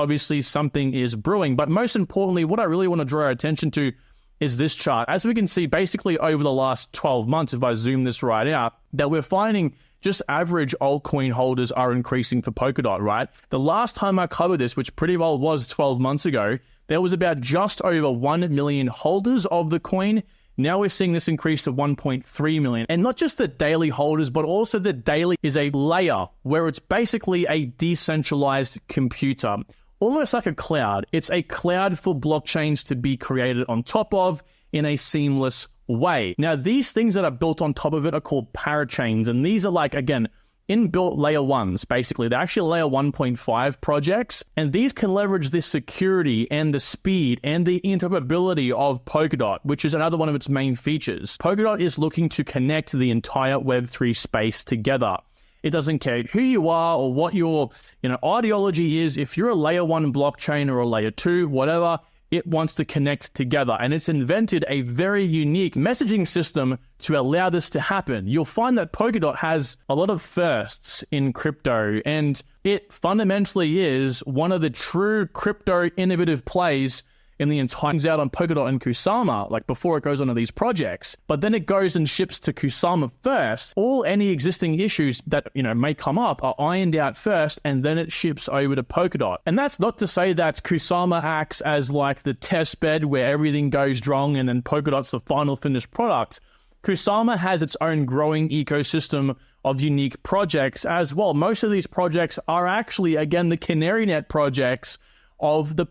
obviously something is brewing. But most importantly, what I really want to draw our attention to is this chart. As we can see, basically over the last 12 months, if I zoom this right out, that we're finding just average altcoin holders are increasing for Polkadot, right? The last time I covered this, which pretty well was 12 months ago, there was about just over 1 million holders of the coin. Now we're seeing this increase to 1.3 million. And not just the daily holders, but also the daily is a layer where it's basically a decentralized computer, almost like a cloud. It's a cloud for blockchains to be created on top of in a seamless way. Now, these things that are built on top of it are called parachains. And these are like, again, inbuilt layer ones, basically. They're actually layer 1.5 projects. And these can leverage the security and the speed and the interoperability of Polkadot, which is another one of its main features. Polkadot is looking to connect the entire Web3 space together. It doesn't care who you are or what your ideology is. If you're a layer 1 blockchain or a layer 2, whatever, it wants to connect together. And it's invented a very unique messaging system to allow this to happen. You'll find that Polkadot has a lot of firsts in crypto, and it fundamentally is one of the true crypto innovative plays in the entire things out on Polkadot and Kusama, like before it goes onto these projects. But then it goes and ships to Kusama first. All any existing issues that may come up are ironed out first, and then it ships over to Polkadot. And that's not to say that Kusama acts as like the test bed where everything goes wrong and then Polkadot's the final finished product. Kusama has its own growing ecosystem of unique projects as well. Most of these projects are actually, again, the canary net projects of the